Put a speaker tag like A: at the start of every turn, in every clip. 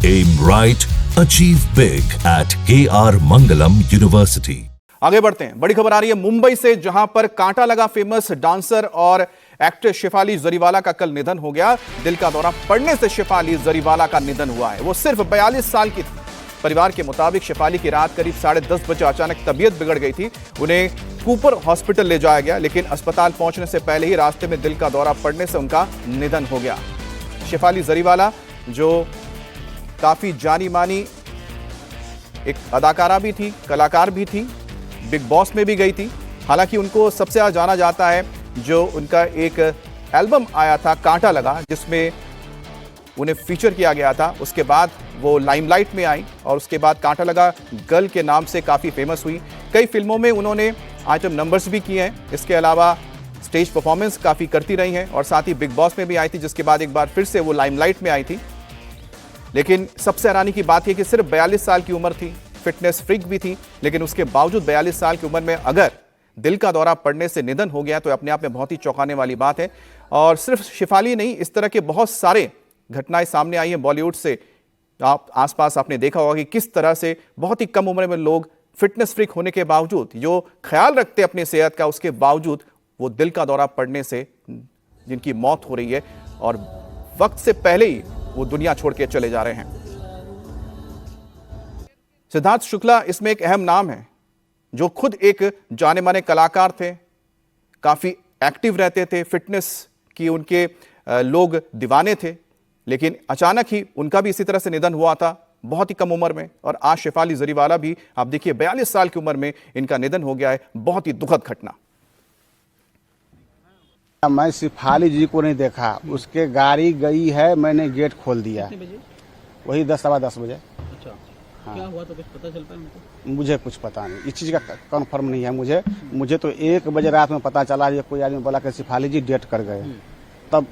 A: Aim right, achieve big at KR Mangalam University.
B: आगे बढ़ते हैं। बड़ी खबर आ रही है मुंबई से, जहां पर कांटा लगा फेमस डांसर और एक्टर शेफाली जरीवाला का कल निधन हो गया। दिल का दौरा पड़ने से शेफाली जरीवाला का निधन हुआ है। वो सिर्फ 42 साल की थी। परिवार के मुताबिक शेफाली की रात करीब 10:30 बजे अचानक तबीयत बिगड़ गई थी। उन्हें कूपर हॉस्पिटल ले जाया गया, लेकिन अस्पताल पहुंचने से पहले ही रास्ते में दिल का दौरा पड़ने से उनका निधन हो गया। शेफाली जरीवाला जो काफी जानी मानी एक अदाकारा भी थी, कलाकार भी थी, बिग बॉस में भी गई थी। हालांकि उनको सबसे ज्यादा जाना जाता है जो उनका एक एल्बम आया था कांटा लगा, जिसमें उन्हें फीचर किया गया था। उसके बाद वो लाइमलाइट में आई और उसके बाद कांटा लगा गर्ल के नाम से काफ़ी फेमस हुई। कई फिल्मों में उन्होंने आइटम नंबर्स भी किए हैं। इसके अलावा स्टेज परफॉर्मेंस काफ़ी करती रही हैं और साथ ही बिग बॉस में भी आई थी, जिसके बाद एक बार फिर से वो लाइमलाइट में आई थी। लेकिन सबसे हैरानी की बात यह कि सिर्फ 42 साल की उम्र थी, फिटनेस फ्रीक भी थी, लेकिन उसके बावजूद 42 साल की उम्र में अगर दिल का दौरा पड़ने से निधन हो गया तो अपने आप में बहुत ही चौंकाने वाली बात है। और सिर्फ शेफाली नहीं, इस तरह के बहुत सारे घटनाएं सामने आई हैं बॉलीवुड से। आप आसपास आपने देखा होगा कि किस तरह से बहुत ही कम उम्र में लोग फिटनेस फ्रीक होने के बावजूद, जो ख्याल रखते अपनी सेहत का, उसके बावजूद वो दिल का दौरा पड़ने से जिनकी मौत हो रही है और वक्त से पहले ही वो दुनिया छोड़ के चले जा रहे हैं। सिद्धार्थ शुक्ला इसमें एक अहम नाम है, जो खुद एक जाने माने कलाकार थे, काफी एक्टिव रहते थे, फिटनेस की उनके लोग दीवाने थे। लेकिन अचानक ही उनका भी इसी तरह से निधन हुआ था, बहुत ही कम उम्र में। और आज शेफाली जरीवाला भी, आप देखिए 42 साल की उम्र में इनका निधन हो गया है। बहुत ही दुखद घटना।
C: मैं शेफाली जी को नहीं देखा, उसके गाड़ी गई है, मैंने गेट खोल दिया। वही 10 सवा 10 बजे।
D: अच्छा, हाँ। क्या हुआ तो कुछ पता चल पाया?
C: मुझे कुछ पता नहीं, इस चीज का कंफर्म नहीं है मुझे तो 1 बजे रात में पता चला। ये कोई आदमी बोला कि शेफाली जी डेथ कर गए। तब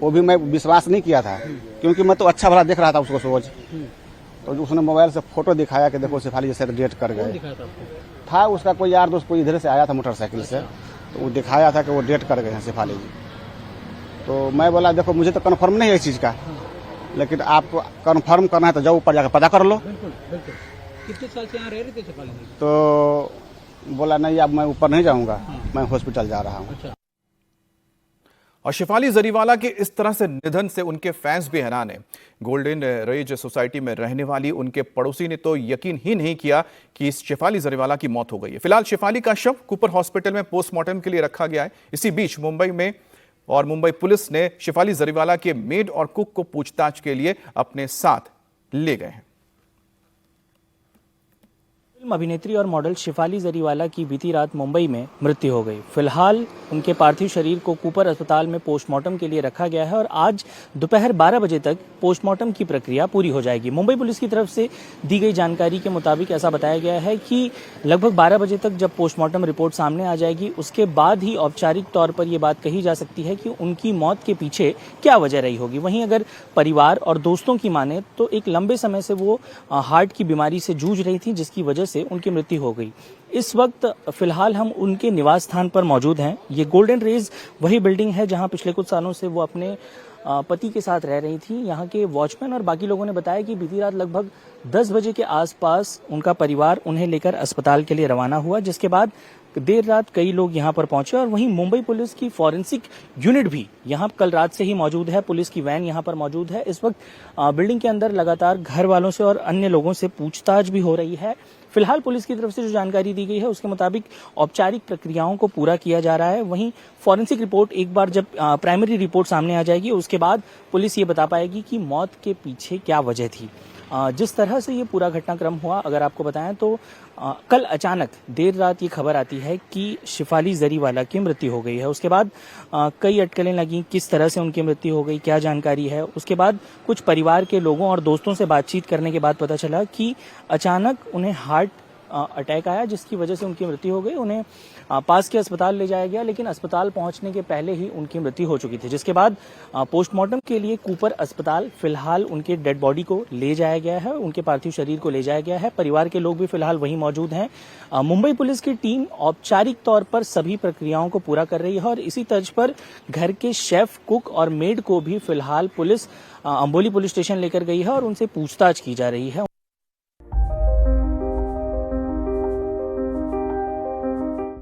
C: वो भी मैं विश्वास नहीं किया था, क्योंकि मैं तो अच्छा भला देख रहा था उसको रोज। तो उसने मोबाइल से फोटो दिखाया कि देखो शेफाली जी शायद डेथ कर गए। था उसका कोई यार दोस्त, कोई इधर से आया था मोटरसाइकिल से, तो वो दिखाया था कि वो डेथ कर गए हैं शेफाली जी। तो मैं बोला देखो मुझे तो कंफर्म नहीं है इस चीज का, लेकिन आपको कंफर्म करना है तो जाओ ऊपर जाकर पता कर लो।
D: कितने साल से यहाँ रह रहे थे शेफाली जी?
C: तो बोला नहीं, अब मैं ऊपर नहीं जाऊंगा, मैं हॉस्पिटल जा रहा हूँ।
D: अच्छा।
B: और शेफाली जरीवाला के इस तरह से निधन से उनके फैंस भी हैरान हैं। गोल्डन रेज सोसाइटी में रहने वाली उनके पड़ोसी ने तो यकीन ही नहीं किया कि इस शेफाली जरीवाला की मौत हो गई है। फिलहाल शेफाली का शव कूपर हॉस्पिटल में पोस्टमार्टम के लिए रखा गया है। इसी बीच मुंबई पुलिस ने शेफाली जरीवाला के मेड और कुक को पूछताछ के लिए अपने साथ ले गए हैं।
E: फिल्म अभिनेत्री और मॉडल शेफाली जरीवाला की बीती रात मुंबई में मृत्यु हो गई। फिलहाल उनके पार्थिव शरीर को कूपर अस्पताल में पोस्टमार्टम के लिए रखा गया है और आज दोपहर 12 बजे तक पोस्टमार्टम की प्रक्रिया पूरी हो जाएगी। मुंबई पुलिस की तरफ से दी गई जानकारी के मुताबिक ऐसा बताया गया है कि लगभग 12 बजे तक जब पोस्टमार्टम रिपोर्ट सामने आ जाएगी, उसके बाद ही औपचारिक तौर पर यह बात कही जा सकती है कि उनकी मौत के पीछे क्या वजह रही होगी। वहीं अगर परिवार और दोस्तों की माने तो एक लंबे समय से वो हार्ट की बीमारी से जूझ रही थी, जिसकी वजह से उनकी मृत्यु हो गई। इस वक्त फिलहाल हम उनके निवास स्थान पर मौजूद हैं। ये गोल्डन रेज वही बिल्डिंग है जहां पिछले कुछ सालों से वो अपने पति के साथ रह रही थी। यहाँ के वॉचमैन और बाकी लोगों ने बताया कि बीती रात लगभग 10 बजे के आसपास उनका परिवार उन्हें लेकर अस्पताल के लिए रवाना हुआ, जिसके बाद देर रात कई लोग यहां पर पहुंचे। और वहीं मुंबई पुलिस की फॉरेंसिक यूनिट भी यहां कल रात से ही मौजूद है। पुलिस की वैन यहां पर मौजूद है। इस वक्त बिल्डिंग के अंदर लगातार घर वालों से और अन्य लोगों से पूछताछ भी हो रही है। फिलहाल पुलिस की तरफ से जो जानकारी दी गई है उसके मुताबिक औपचारिक प्रक्रियाओं को पूरा किया जा रहा है। वहीं फॉरेंसिक रिपोर्ट एक बार जब प्राइमरी रिपोर्ट सामने आ जाएगी, उसके बाद पुलिस ये बता पाएगी कि मौत के पीछे क्या वजह थी। जिस तरह से ये पूरा घटनाक्रम हुआ, अगर आपको बताएं तो कल अचानक देर रात ये खबर आती है कि शेफाली जरीवाला की मृत्यु हो गई है। उसके बाद कई अटकलें लगी, किस तरह से उनकी मृत्यु हो गई, क्या जानकारी है। उसके बाद कुछ परिवार के लोगों और दोस्तों से बातचीत करने के बाद पता चला कि अचानक उन्हें हार्ट अटैक आया, जिसकी वजह से उनकी मृत्यु हो गई। उन्हें पास के अस्पताल ले जाया गया, लेकिन अस्पताल पहुंचने के पहले ही उनकी मृत्यु हो चुकी थी, जिसके बाद पोस्टमार्टम के लिए कूपर अस्पताल फिलहाल उनके डेड बॉडी को ले जाया गया है, उनके पार्थिव शरीर को ले जाया गया है। परिवार के लोग भी फिलहाल वहीं मौजूद हैं। मुंबई पुलिस की टीम औपचारिक तौर पर सभी प्रक्रियाओं को पूरा कर रही है और इसी तर्ज पर घर के शेफ, कुक और मेड को भी फिलहाल पुलिस अंबोली पुलिस स्टेशन लेकर गई है और उनसे पूछताछ की जा रही है।